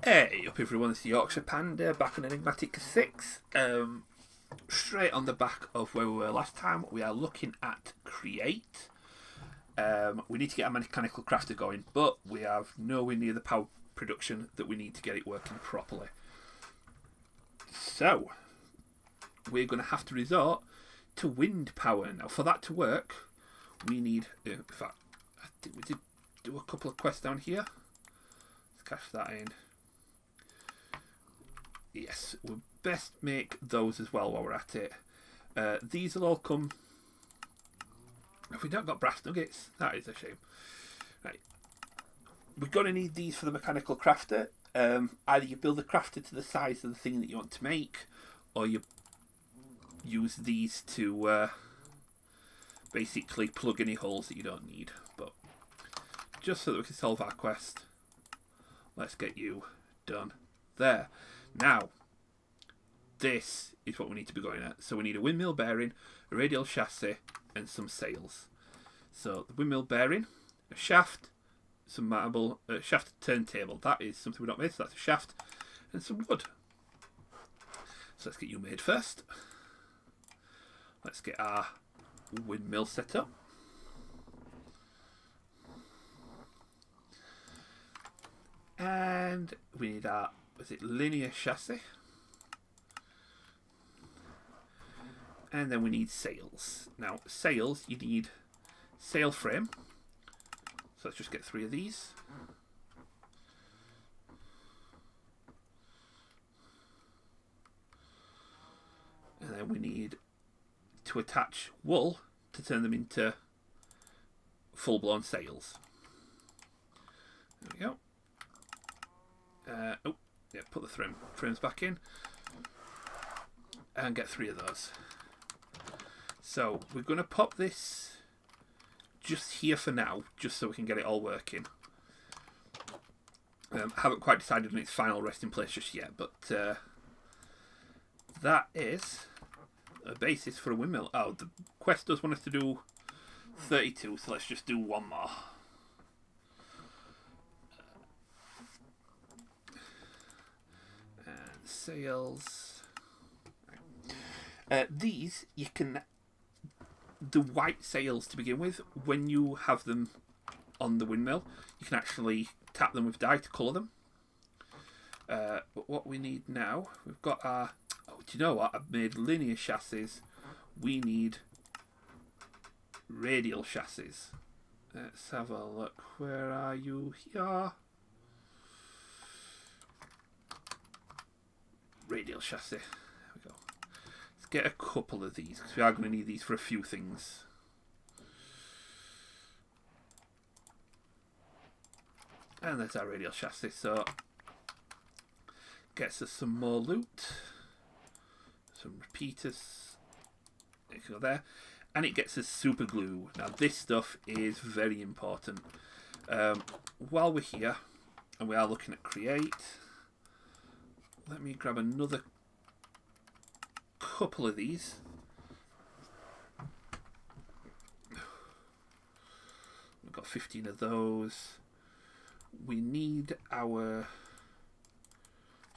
Hey up everyone, it's the Yorkshire Panda back on Enigmatica 6. Straight on the back of where we were last time, we are looking at create. We need to get a mechanical crafter going, but we have nowhere near the power production that we need to get it working properly. So, we're going to have to resort to wind power. Now, for that to work, we need... in fact, I think we did do a couple of quests down here. Let's cash that in. Yes, we'll best make those as well while we're at it. These will all come... Have we not got brass nuggets? That is a shame. Right. We're going to need these for the mechanical crafter. Either you build the crafter to the size of the thing that you want to make, or you use these to basically plug any holes that you don't need. But just so that we can solve our quest, let's get you done there. Now, this is what we need to be going at. So we need a windmill bearing, a radial chassis, and some sails. So the windmill bearing, a shaft, some marble, a shaft turntable. That is something we don't made, so that's a shaft, and some wood. So let's get you made first. Let's get our windmill set up. And we need our, is it linear chassis? And then we need sails. Now, sails, you need sail frame. So let's just get 3 of these. And then we need to attach wool to turn them into full-blown sails. There we go. Oh, yeah, put the frames back in. And get 3 of those. So we're going to pop this just here for now, just so we can get it all working. Haven't quite decided on its final resting place just yet, but that is a basis for a windmill. Oh, the quest does want us to do 32, so let's just do 1 more. And sails. These, you can... The white sails to begin with, when you have them on the windmill, you can actually tap them with dye to colour them. But what we need now, we've got our... Oh, do you know what? I've made linear chassis. We need radial chassis. Let's have a look. Where are you? Here. Radial chassis. There we go. Get a couple of these because we are going to need these for a few things. And there's our radial chassis, so gets us some more loot, some repeaters. There you go there, and it gets us super glue. Now this stuff is very important. While we're here and we are looking at create, let me grab another couple of these. We've got 15 of those. We need our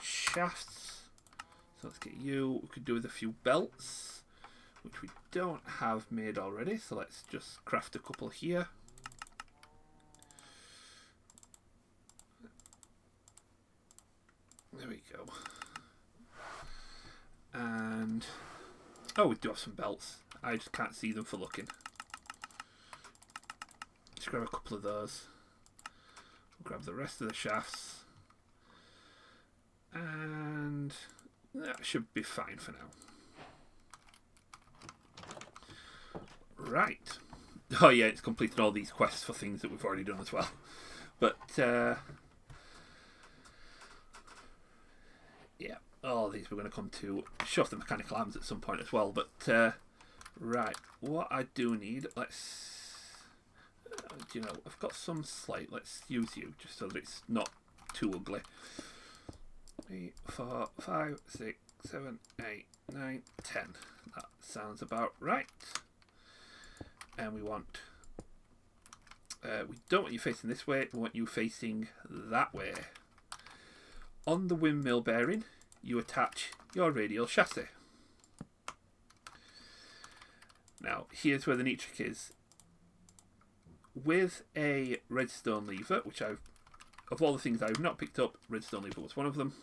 shafts. So let's get you. We could do with a few belts, which we don't have made already. So let's just craft a couple here. There we go. And oh, we do have some belts. I just can't see them for looking. Let's grab a couple of those. We'll grab the rest of the shafts, and that should be fine for now. Right. Oh yeah, it's completed all these quests for things that we've already done as well. But yeah. All these we're going to come to show off the mechanical arms at some point as well. But right, what I do need, let's you know, I've got some slate. Let's use you just so that it's not too ugly. 3, 4, 5, 6, 7, 8, 9, 10. That sounds about right. And we want we don't want you facing this way, we want you facing that way. on the windmill bearing, you attach your radial chassis. Now, here's where the neat trick is. With a redstone lever, which of all the things I've not picked up, redstone lever was one of them.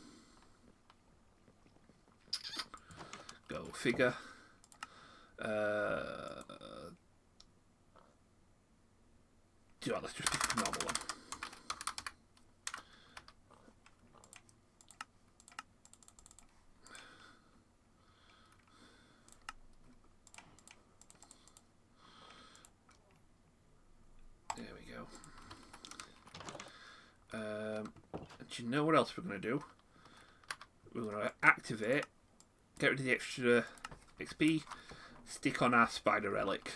Go figure. Let's just pick a normal one. There we go. And do you know what else we're going to do? We're going to activate, get rid of the extra XP, stick on our spider relic.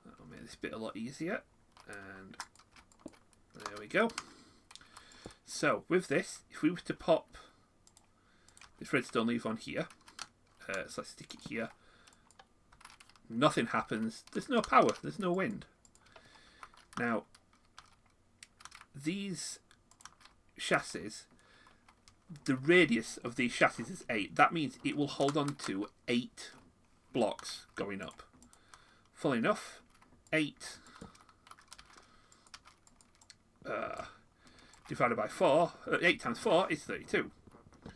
That'll make this bit a lot easier. And there we go. So with this, if we were to pop this redstone lever on here, so let's stick it here. Nothing happens. There's no power. There's no wind. Now, these chassis, the radius of these chassis is 8. That means it will hold on to 8 blocks going up. Full enough, 8 divided by 4, 8 times 4 is 32. So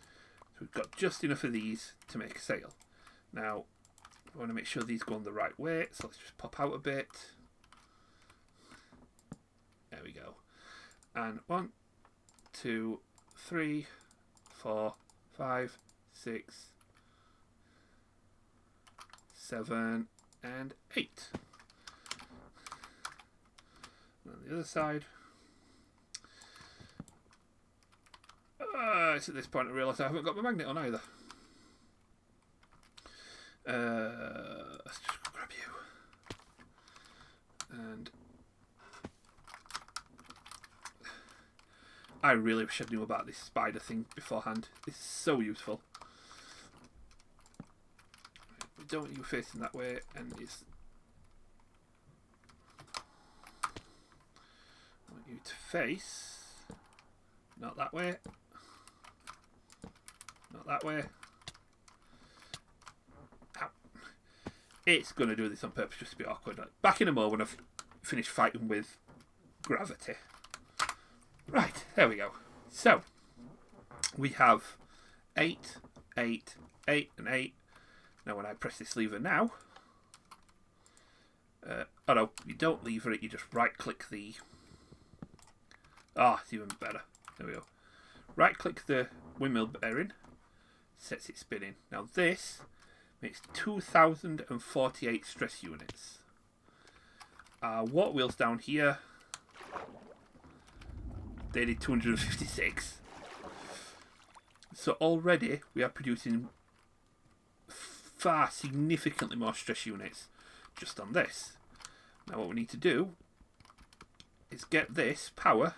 we've got just enough of these to make a sail. Now, I want to make sure these go on the right way, so let's just pop out a bit. There we go. And 1, 2, 3, 4, 5, 6, 7, and 8. And on the other side. It's at this point I realise I haven't got my magnet on either. Let's just grab you. And I really wish I knew about this spider thing beforehand. It's so useful. We don't want you facing that way, and it's I want you to face not that way. Not that way. Ow. It's going to do this on purpose just to be awkward. Back in a moment when I've finished fighting with gravity. Right, there we go. So, we have 8, 8, 8, and 8. Now when I press this lever now, oh no, you don't lever it, you just right click the, it's even better. There we go. Right click the windmill bearing, sets it spinning. Now this makes 2048 stress units. Water wheels down here, they did 256. So already we are producing far significantly more stress units just on this. Now what we need to do is get this power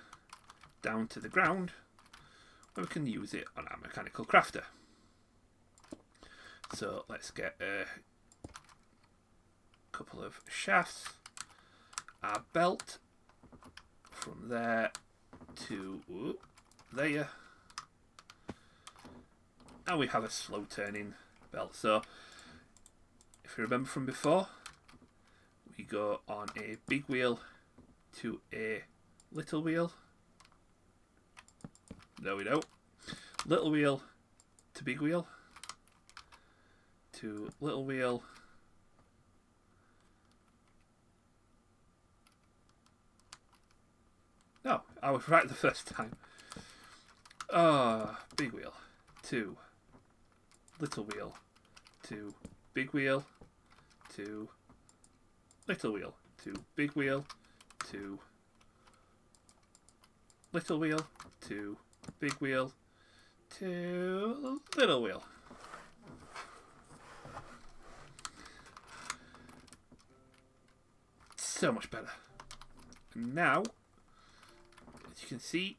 down to the ground where we can use it on our mechanical crafter. So let's get a couple of shafts, our belt from there to there, and we have a slow turning belt. So if you remember from before, we go on a big wheel to a little wheel. No, we don't. Little wheel to big wheel to little wheel no, I was right the first time. Big wheel to little wheel to big wheel to little wheel to big wheel to little wheel to big wheel to little wheel. So much better. And now, as you can see,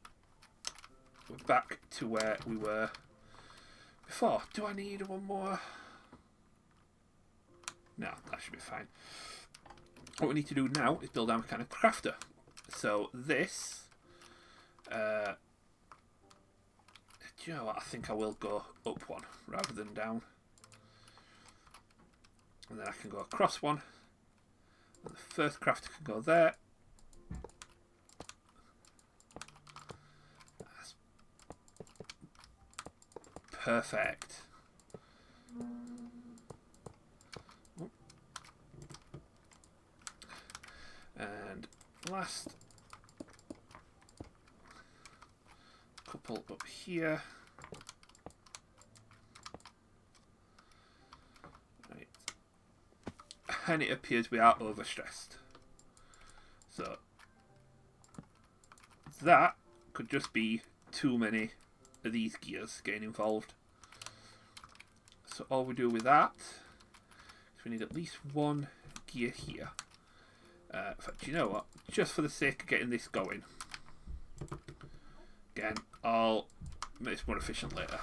we're back to where we were before. Do I need one more? No, that should be fine. What we need to do now is build our mechanical crafter. So this Do you know what? I think I will go up one rather than down. And then I can go across one. And the first crafter can go there. That's perfect. And last couple up here. Right. And it appears we are overstressed. So that could just be too many of these gears getting involved. So all we do with that is we need at least one gear here. In fact, you know what? Just for the sake of getting this going, again, I'll make this more efficient later.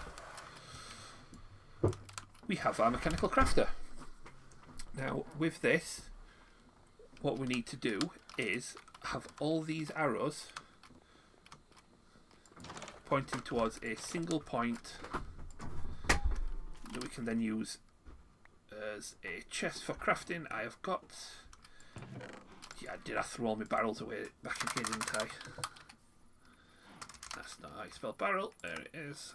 We have our mechanical crafter. Now, with this, what we need to do is have all these arrows pointing towards a single point that we can then use as a chest for crafting. I have got... Yeah, did I throw all my barrels away back in here, didn't I? That's not how you spell barrel. There it is.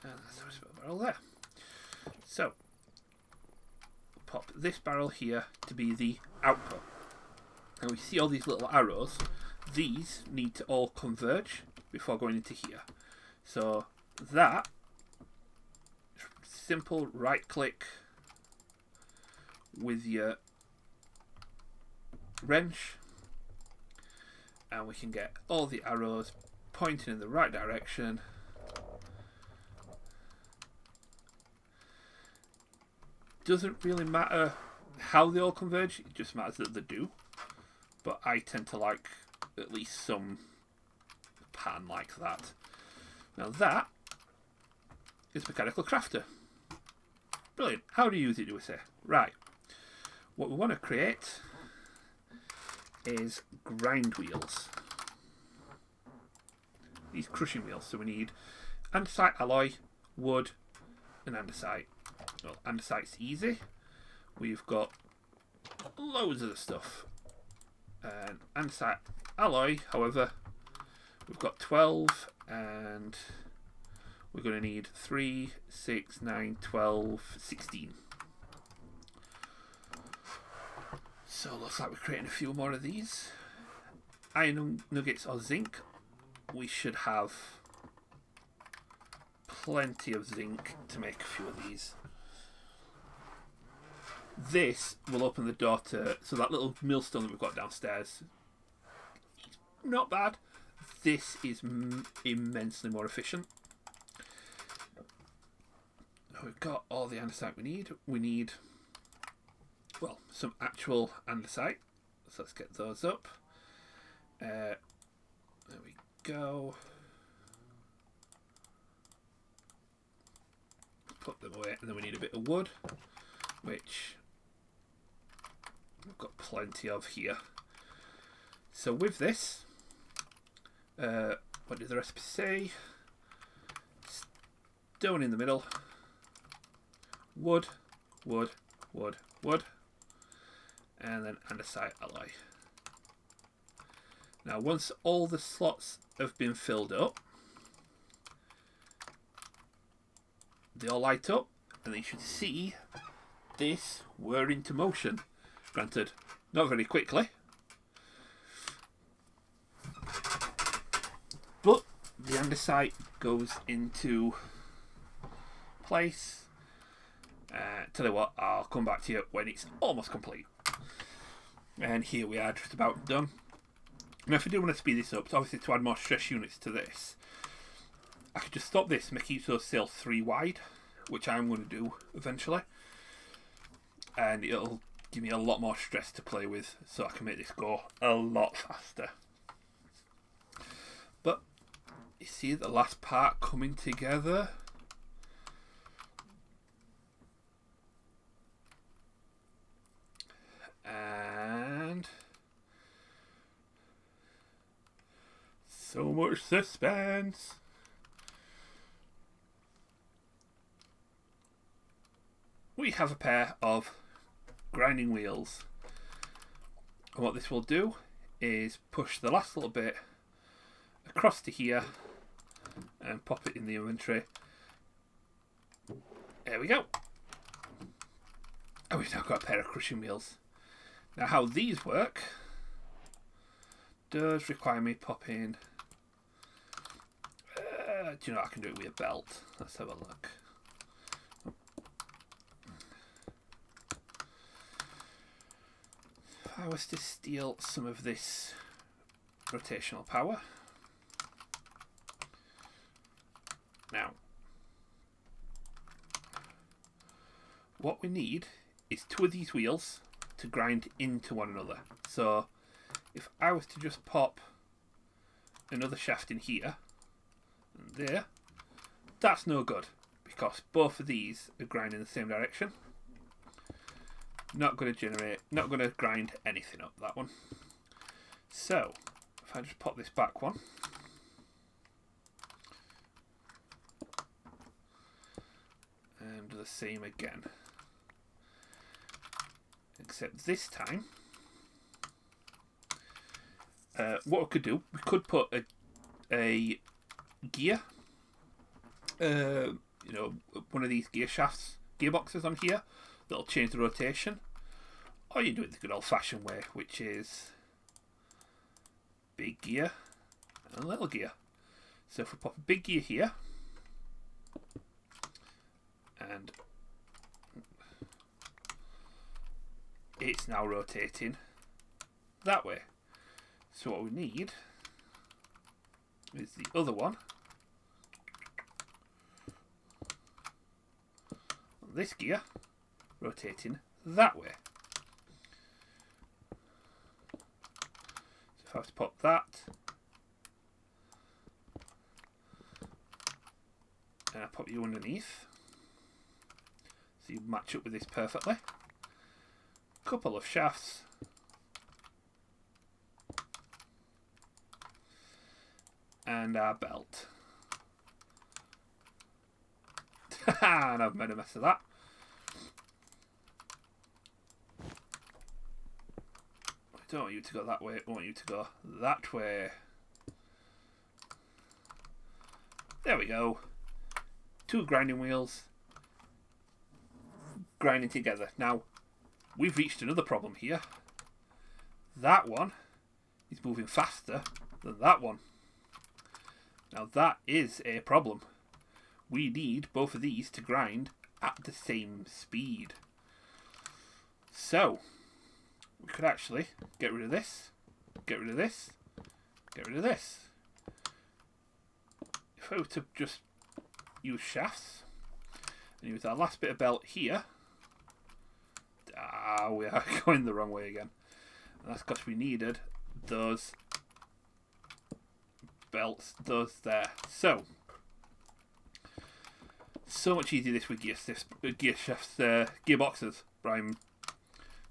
And that's how you spell barrel there. So, pop this barrel here to be the output. And we see all these little arrows. These need to all converge before going into here. So, that, simple right click with your wrench, and we can get all the arrows pointing in the right direction. Doesn't really matter how they all converge, it just matters that they do. But I tend to like at least some pattern like that. Now that is Mechanical Crafter. Brilliant. How do you use it, do we say? Right. What we want to create is grind wheels. These crushing wheels. So we need andesite alloy, wood, and andesite. Well, andesite's easy. We've got loads of the stuff. And andesite alloy, however, we've got 12, and we're going to need 3, 6, 9, 12, 16. So looks like we're creating a few more of these. Iron nuggets or zinc. We should have plenty of zinc to make a few of these. This will open the door to, so that little millstone that we've got downstairs, not bad. This is immensely more efficient. We've got all the andesite we need. We need, well, some actual andesite. So let's get those up. There we go. Put them away, and then we need a bit of wood, which we've got plenty of here. So with this, what did the recipe say? Stone in the middle. Wood, wood, wood, wood, and then andesite alloy. Now once all the slots have been filled up, they all light up, and you should see this whir into motion. Granted, not very quickly, but the andesite goes into place. Tell you what, I'll come back to you when it's almost complete. And here we are, just about done. Now if I do want to speed this up, so obviously to add more stress units to this, I could just stop this and make each of those sails 3 wide, which I'm going to do eventually. And it'll give me a lot more stress to play with, so I can make this go a lot faster. But you see the last part coming together. And So much suspense. We have a pair of grinding wheels. And what this will do is push the last little bit across to here and pop it in the inventory. There we go. And we've now got a pair of crushing wheels. Now how these work does require me popping. Do you know what? I can do it with a belt. Let's have a look. If I was to steal some of this rotational power. Now, what we need is two of these wheels to grind into one another. So if I was to just pop another shaft in here and there, that's no good because both of these are grinding in the same direction. Not going to generate, not going to grind anything up, that one. So if I just pop this back one, and do the same again, except this time what we could do, we could put a gear, you know, one of these gear shafts, gearboxes on here that'll change the rotation, or you do it the good old-fashioned way, which is big gear and a little gear. So if we pop a big gear here, and it's now rotating that way. So what we need is the other one on this gear rotating that way. So if I have to pop that and I pop you underneath, so you match up with this perfectly. Couple of shafts. And our belt. And I've made a mess of that. I don't want you to go that way, I want you to go that way. There we go. Two grinding wheels grinding together. Now, we've reached another problem here. That one is moving faster than that one. Now that is a problem. We need both of these to grind at the same speed. So, we could actually get rid of this, get rid of this, get rid of this. If I were to just use shafts and use our last bit of belt here, we are going the wrong way again. And that's because we needed those belts, those there. So much easier this with gear shafts, gearboxes, but I'm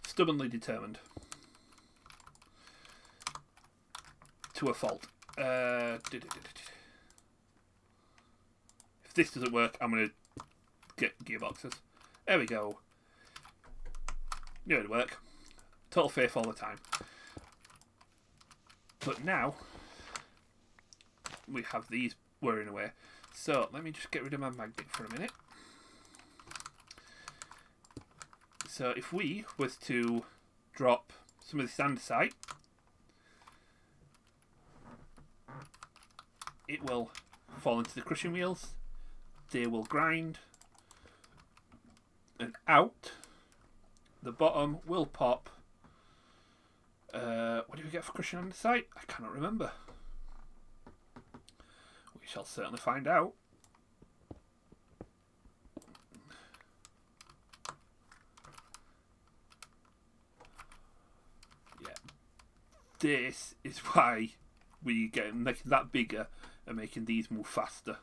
stubbornly determined to a fault. If this doesn't work, I'm going to get gearboxes. There we go. Knew it'd work. Total faith all the time. But now we have these whirring away. So let me just get rid of my magnet for a minute. So if we was to drop some of this andesite, it will fall into the crushing wheels. They will grind, and out the bottom will pop. What do we get for crushing andesite? I cannot remember. We shall certainly find out. Yeah, this is why we get making that bigger and making these move faster.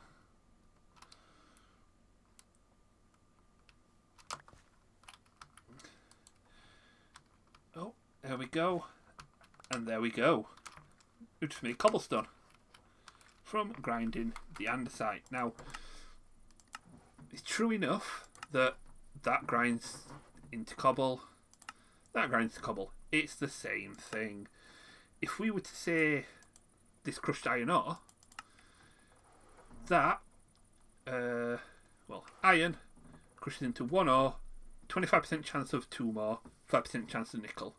Oh, there we go. And there we go. We just made cobblestone. from grinding the andesite. Now, it's true enough that that grinds into cobble, that grinds to cobble. It's the same thing. If we were to say this crushed iron ore, that, iron crushes into 1 ore, 25% chance of 2 more, 5% chance of nickel.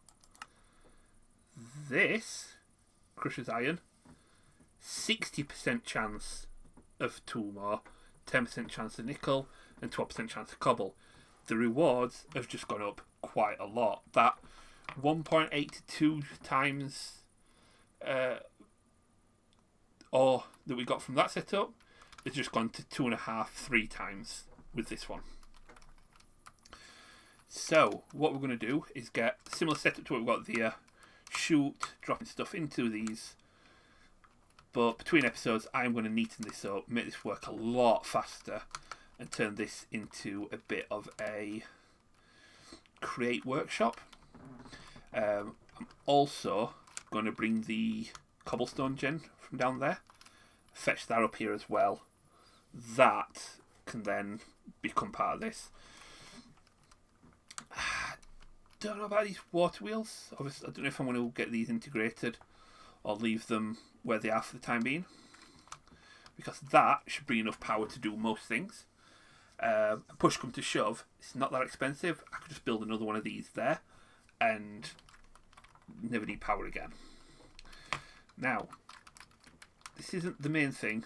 This crushes iron, 60% chance of 2 more, 10% chance of nickel, and 12% chance of cobble. The rewards have just gone up quite a lot. That 1.82 times ore that we got from that setup has just gone to 2.5, 3 times with this one. So what we're going to do is get a similar setup to what we've got there. Shoot, dropping stuff into these. But between episodes, I'm going to neaten this up, make this work a lot faster, and turn this into a bit of a create workshop. I'm also going to bring the cobblestone gen from down there, fetch that up here as well. That can then become part of this. Don't know about these water wheels. Obviously, I don't know if I'm going to get these integrated or leave them where they are for the time being, because that should bring enough power to do most things. Push come to shove, it's not that expensive. I could just build another one of these there and never need power again. Now, this isn't the main thing.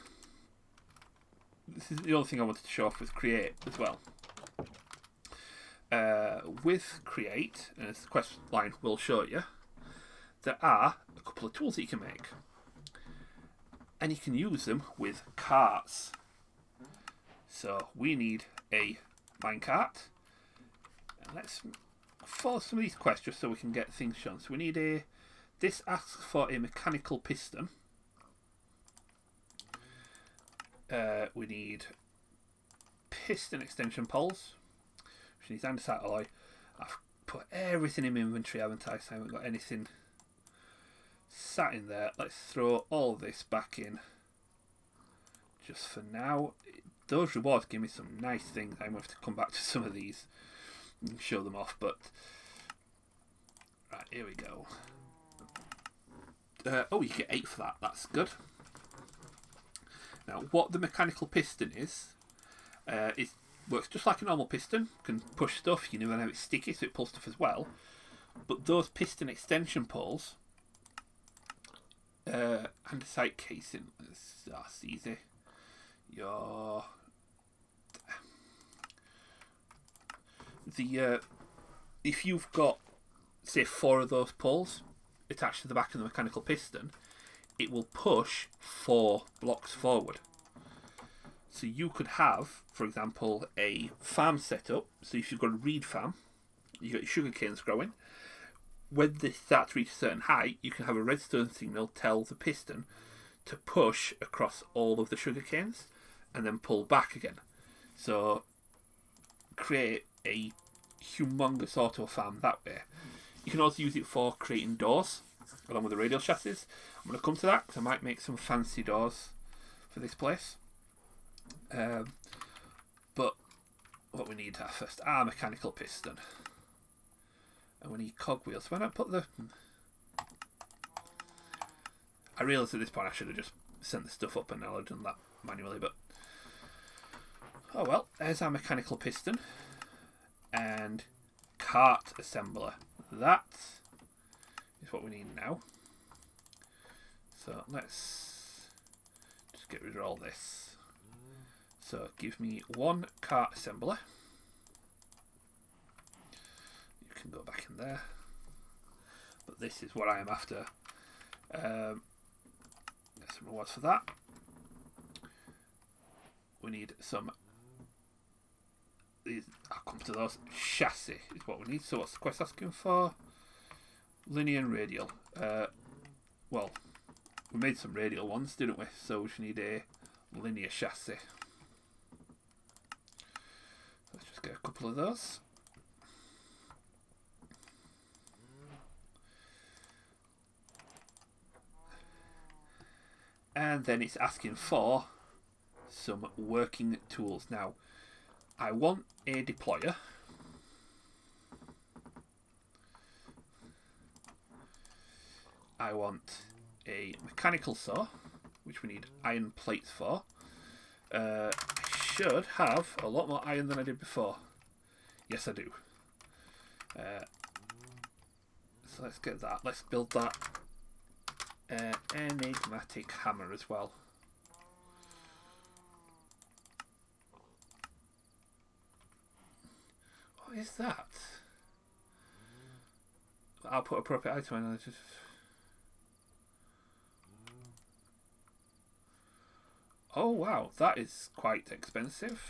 This is the other thing I wanted to show off with create as well. With create, as the quest line will show you, there are a couple of tools that you can make, and you can use them with carts. So we need a minecart, and let's follow some of these quests just so we can get things shown. So we need this asks for a mechanical piston. We need piston extension poles, which needs andesite alloy. I've put everything in my inventory, haven't I? So I haven't got anything sat in there. Let's throw all this back in just for now. Those rewards give me some nice things. I'm going to have to come back to some of these and show them off, but right, here we go. Oh, you get 8 for that. That's good. Now, what the mechanical piston is, it works just like a normal piston. Can push stuff. You never know it's sticky, so it pulls stuff as well. But those piston extension poles, andesite casing. That's easy. If you've got, say, 4 of those poles attached to the back of the mechanical piston, it will push 4 blocks forward. So you could have, for example, a farm setup. So if you've got a reed farm, you've got your sugar canes growing. When they start to reach a certain height, you can have a redstone signal tell the piston to push across all of the sugar canes and then pull back again. So create a humongous auto farm that way. You can also use it for creating doors along with the radial chassis. I'm going to come to that because I might make some fancy doors for this place. But what we need first are mechanical piston, and we need cogwheels. So why not put the... I realise at this point I should have just sent the stuff up and I'll have done that manually, but oh well. There's our mechanical piston and cart assembler. That is what we need now. So let's just get rid of all this. So give me 1 cart assembler. You can go back in there. But this is what I am after. Get some rewards for that. We need some... I'll come to those. Chassis is what we need. So what's the quest asking for? Linear and radial. Well, we made some radial ones, didn't we? So we should need a linear chassis. Let's just get a couple of those. And then it's asking for some working tools. Now, I want a deployer. I want a mechanical saw, which we need iron plates for. I should have a lot more iron than I did before. Yes, I do. So let's get that. Let's build that enigmatic hammer as well. What is that? I'll put appropriate item in. Just... Oh wow, that is quite expensive.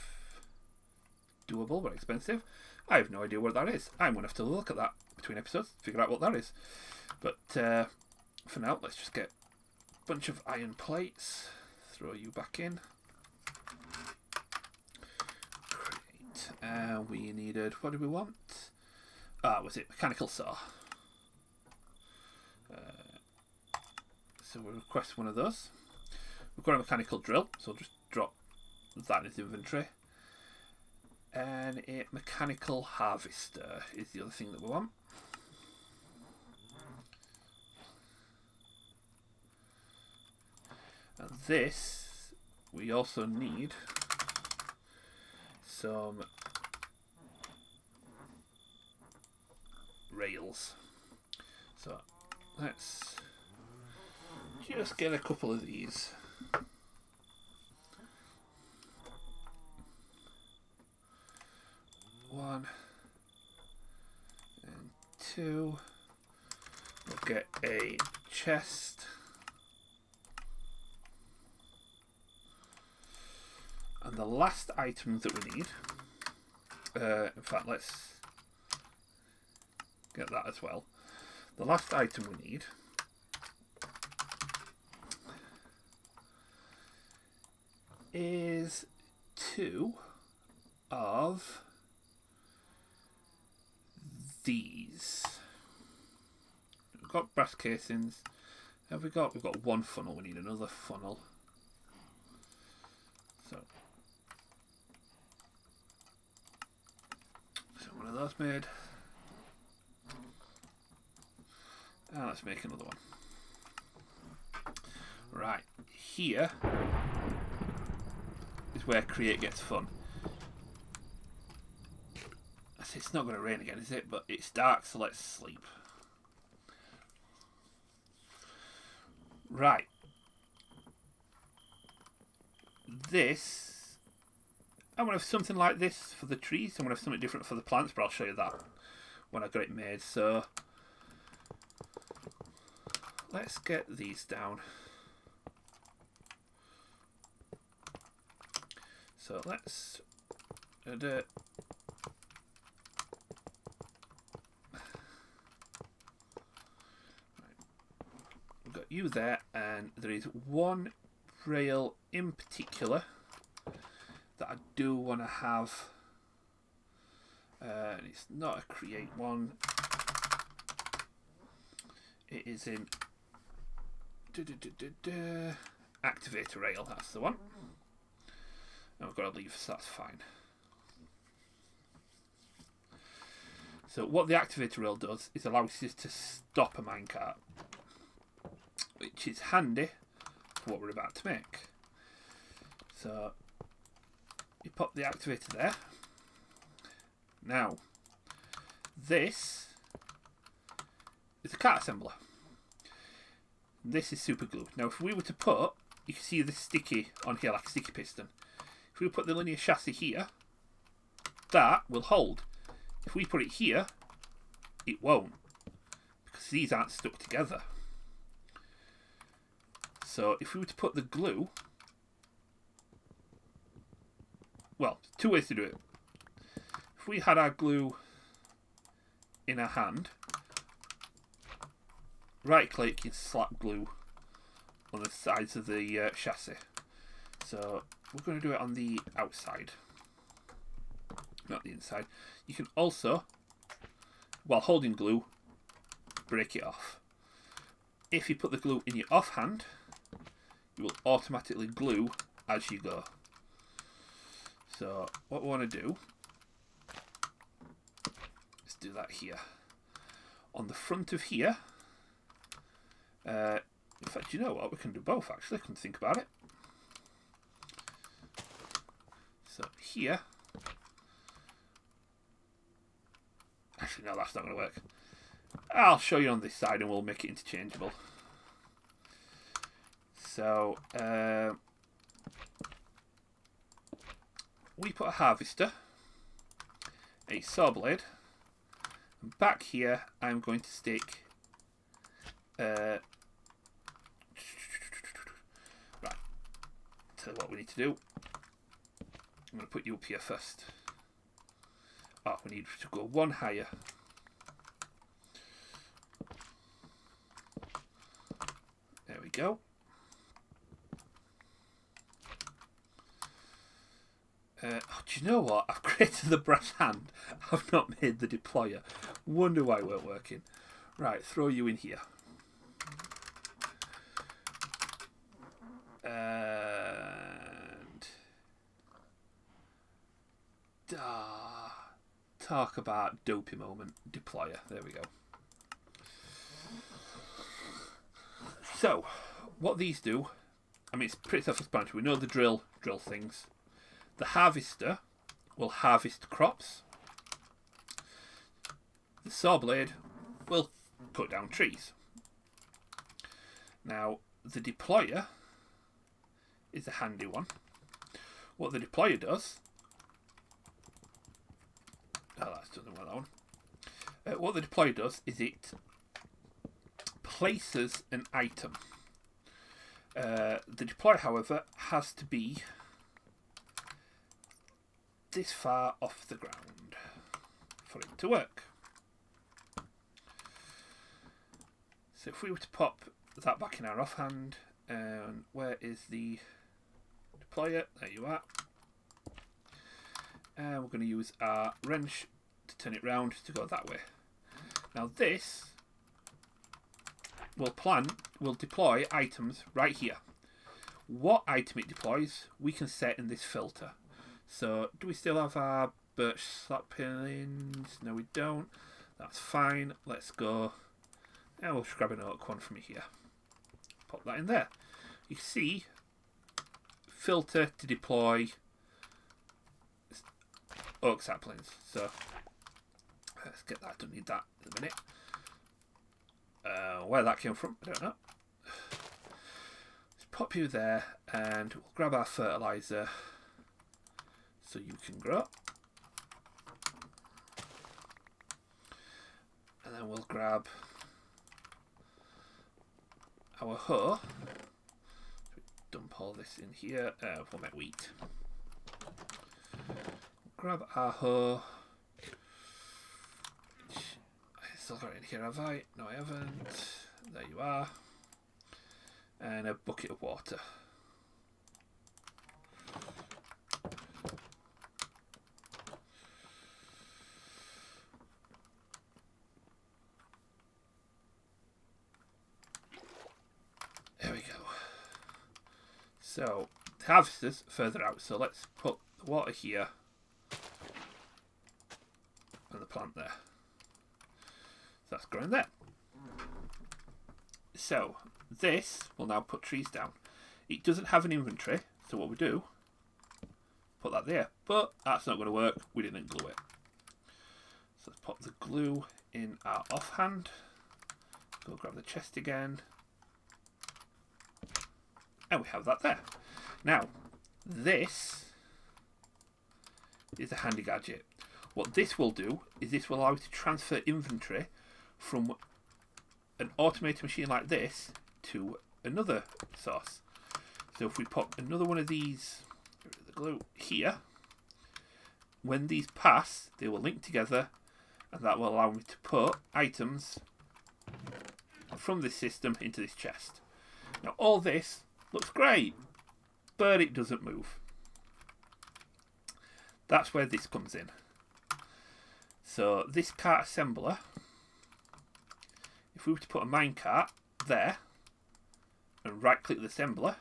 Doable, but expensive. I have no idea what that is. I'm going to have to look at that between episodes, figure out what that is. But for now, let's just get a bunch of iron plates. Throw you back in. Great. We needed, what did we want? Was it mechanical saw? So we'll request one of those. We've got a mechanical drill, so I'll just drop that in his inventory. And a mechanical harvester is the other thing that we want. And this, we also need some rails. So let's just get a couple of these. One and two. We'll get a chest. And the last item that we need, in fact, let's get that as well. The last item we need is 2 of these. We've got brass casings. Have we got? We've got 1 funnel. We need another funnel. So one of those made. And let's make another one. Right, here is where create gets fun. It's not going to rain again, is it? But it's dark, so let's sleep. Right. This, I'm going to have something like this for the trees. I'm going to have something different for the plants, but I'll show you that when I got it made. So let's get these down. So let's we've got you there, and there is one rail in particular that I do want to have, and it's not a create one. It is in Activator Rail, that's the one. And we've got to leave, so that's fine. So what the Activator Rail does is allows you to stop a minecart, which is handy for what we're about to make. So you pop the activator there. Now this is a cart assembler. This is super glue. Now if we were to put, you can see this sticky on here like a sticky piston. If we put the linear chassis here, that will hold. If we put it here, it won't, because these aren't stuck together. So if we were to put the glue, well, 2 ways to do it. If we had our glue in our hand, right click and slap glue on the sides of the chassis. So we're going to do it on the outside, not the inside. You can also, while holding glue, break it off. If you put the glue in your offhand, it will automatically glue as you go. So what we want to do is do that here. On the front of here, in fact, you know what? We can do both actually. I can think about it. So here, actually no, that's not going to work. I'll show you on this side and we'll make it interchangeable. So we put a harvester, a saw blade, and back here I'm going to stick right, tell you what we need to do. I'm going to put you up here first. Oh, we need to go one higher. There we go. Oh, do you know what? I've created the brass hand. I've not made the deployer. Wonder why it weren't working. Right, throw you in here. And talk about dopey moment. Deployer. There we go. So, what these do, I mean, it's pretty self-explanatory. We know the drill things. The harvester will harvest crops. The saw blade will cut down trees. Now, the deployer is a handy one. What the deployer does... Oh, that's doesn't want that one. What the deployer does is it places an item. The deployer, however, has to be this far off the ground for it to work. So if we were to pop that back in our offhand, and where is the deployer? There you are. And we're going to use our wrench to turn it round to go that way. Now this will deploy items right here. What item it deploys, we can set in this filter. So, do we still have our birch slap pins? No, we don't. That's fine. Let's go. And we'll just grab an oak one from here. Pop that in there. You can see, filter to deploy oak saplings. So, let's get that. Don't need that in a minute. Where that came from, I don't know. Let's pop you there, and we'll grab our fertilizer so you can grow. And then we'll grab our hoe. Dump all this in here. We'll make wheat. Grab our hoe. Still got it in here, have I? No, I haven't. There you are. And a bucket of water. There we go. So, the harvester's further out, so let's put the water here and the plant there. So that's growing there. So, this will now put trees down. It doesn't have an inventory, so what we do, put that there. But that's not going to work, we didn't glue it. So let's pop the glue in our offhand. Go grab the chest again. And we have that there. Now, this is a handy gadget. What this will do is this will allow you to transfer inventory from an automated machine like this to another source. So if we pop another one of these, the glue here, when these pass, they will link together, and that will allow me to put items from this system into this chest. Now all this looks great, but it doesn't move. That's where this comes in. So this cart assembler, if we were to put a minecart there and right click the assembler,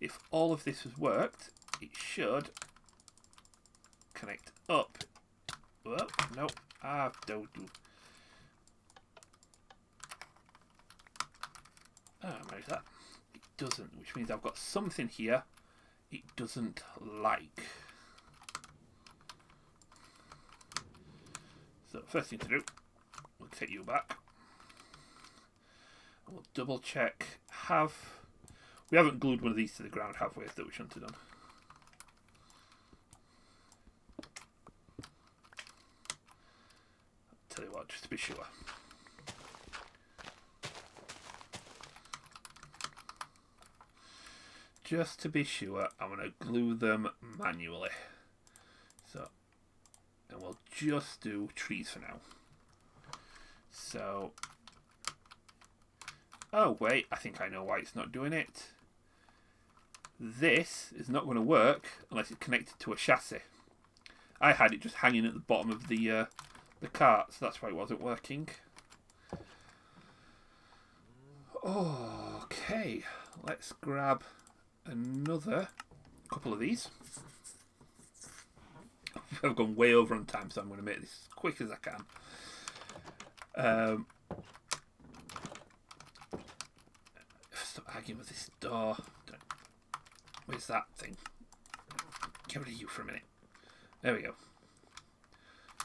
if all of this has worked, it should connect up. Well, nope. Don't do. Manage that. It doesn't, which means I've got something here it doesn't like. So first thing to do, we'll take you back. We'll double check. We haven't glued one of these to the ground, have we? That we shouldn't have done. Tell you what, just to be sure. Just to be sure, I'm going to glue them manually. So, and we'll just do trees for now. So, oh wait, I think I know why it's not doing it. This is not going to work unless it's connected to a chassis. I had it just hanging at the bottom of the cart, so that's why it wasn't working. Okay, let's grab another couple of these. I've gone way over on time, so I'm going to make this as quick as I can. Stop arguing with this door. Where's that thing? Get rid of you for a minute. There we go.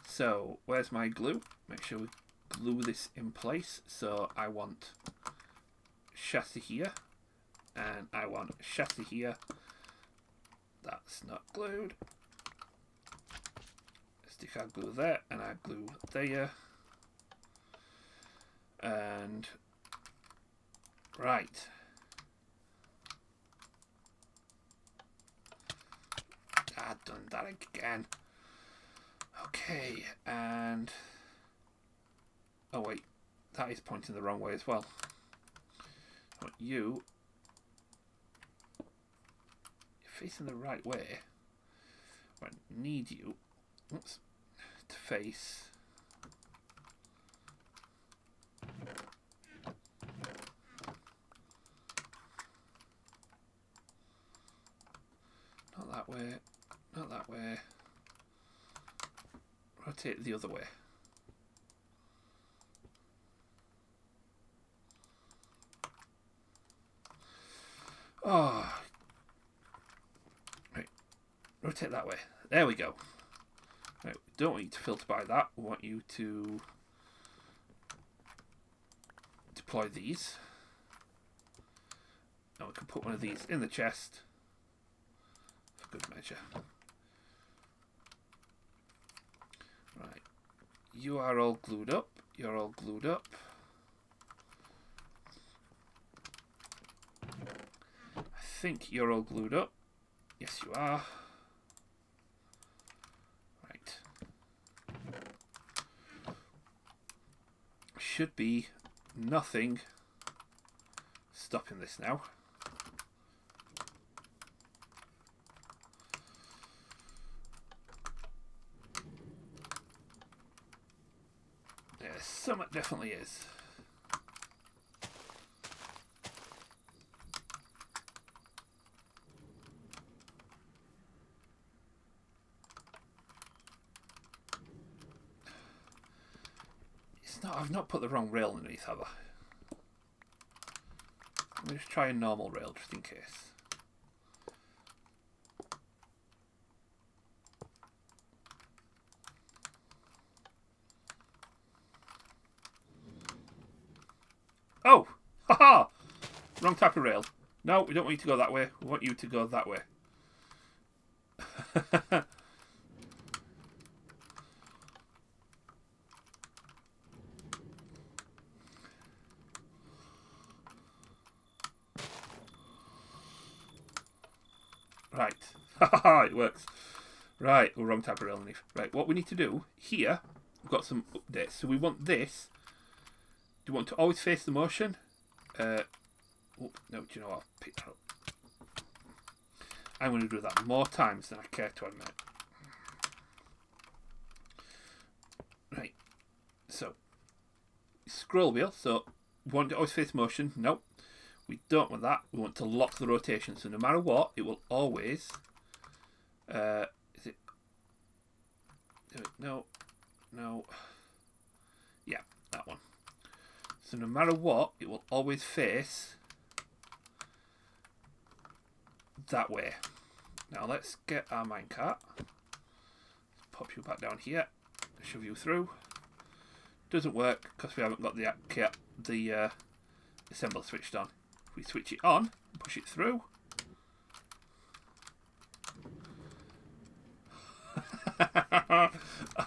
So, where's my glue? Make sure we glue this in place. So, I want chassis here. And I want chassis here. That's not glued. Stick our glue there, and I glue there. And right. I've done that again. Okay, and oh wait, that is pointing the wrong way as well. I want you facing the right way. I need you to face not that way, not that way. Rotate the other way. Oh, right. Rotate that way. There we go. Right. We don't want you to filter by that. We want you to deploy these. Now we can put one of these in the chest for good measure. Right. You are all glued up. You're all glued up. I think you're all glued up. Yes, you are. Right. Should be nothing stopping this now. Yeah, some it definitely is. I've not put the wrong rail underneath, have I? Let me just try a normal rail just in case. Oh! Haha! Wrong type of rail. No, we don't want you to go that way. We want you to go that way. Right. Haha, it works. Right, we're wrong type of rail underneath. Right, what we need to do here, we've got some updates. So we want this. Do you want to always face the motion? Oh, no, do you know what? I'll pick that up. I'm going to do that more times than I care to admit. Right. So, scroll wheel. So, we want to always face motion? Nope. We don't want that. We want to lock the rotation. So no matter what, it will always... is it... No. No. Yeah, that one. So no matter what, it will always face that way. Now let's get our minecart. Pop you back down here. Shove you through. Doesn't work because we haven't got the assembler switched on. If we switch it on, push it through.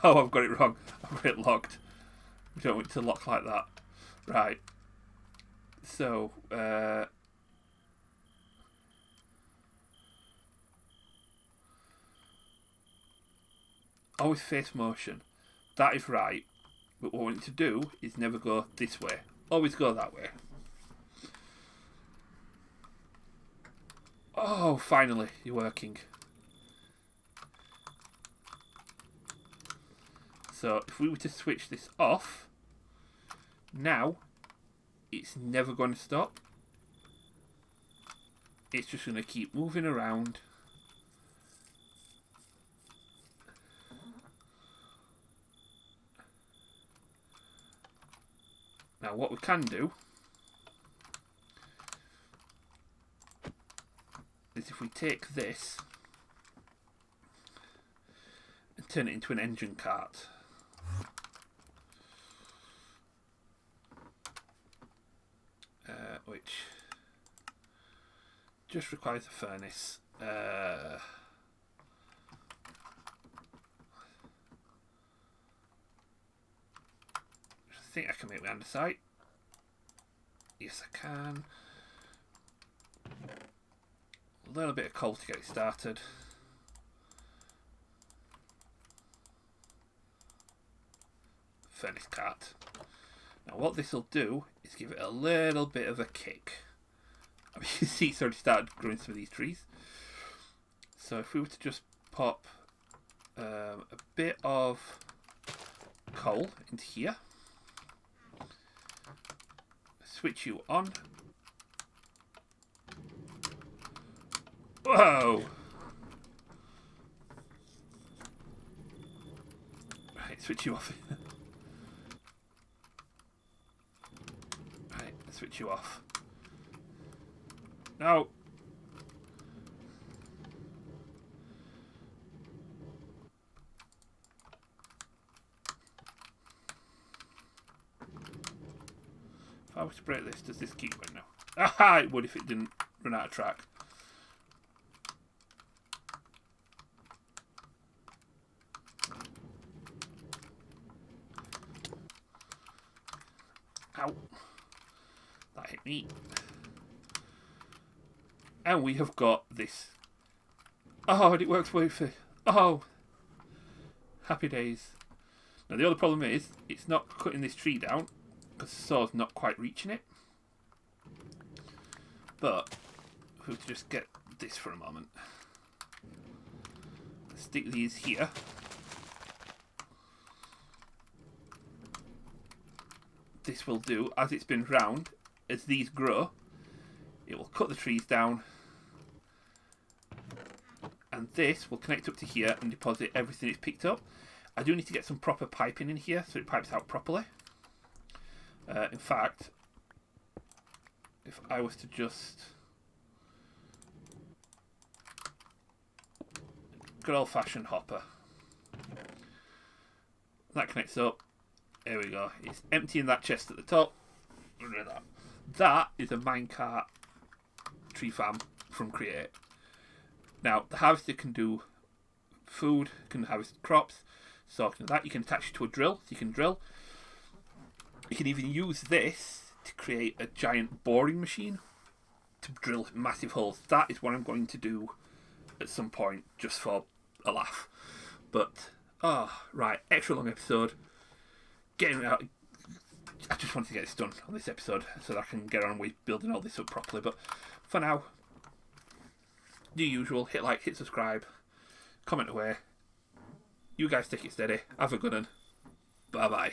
Oh, I've got it wrong. I've got it locked. We don't want it to lock like that. Right. So, always face motion. That is right. But what we want to do is never go this way. Always go that way. Oh, finally, you're working. So if we were to switch this off, now it's never going to stop. It's just going to keep moving around. Now what we can do is if we take this and turn it into an engine cart. Which just requires a furnace. I think I can make my andesite. Yes, I can. A little bit of coal to get it started. Furnace cart. Now what this will do is give it a little bit of a kick. I mean, you see it's already started growing some of these trees. So if we were to just pop a bit of coal into here. Switch you on. Whoa! Right, switch you off. Right, switch you off. No! If I was to break this, does this keep going now? Aha! It would if it didn't run out of track. Ow. That hit me. And we have got this. Oh, and it works beautifully. Oh. Happy days. Now the other problem is, it's not cutting this tree down because the saw's not quite reaching it. But if we just get this for a moment. Stick these here. This will do, as it's been round, as these grow, it will cut the trees down. And this will connect up to here and deposit everything it's picked up. I do need to get some proper piping in here so it pipes out properly. In fact, if I was to just... good old fashioned hopper. That connects up. There we go. It's emptying that chest at the top. Get rid of that. That is a minecart tree farm from Create. Now, the harvester can do food, can harvest crops, so that you can attach it to a drill, so you can drill. You can even use this to create a giant boring machine to drill massive holes. That is what I'm going to do at some point, just for a laugh. But, right, extra long episode. Getting out. I just wanted to get this done on this episode so that I can get on with building all this up properly. But for now, do usual. Hit like, hit subscribe, comment away. You guys take it steady. Have a good one. Bye bye.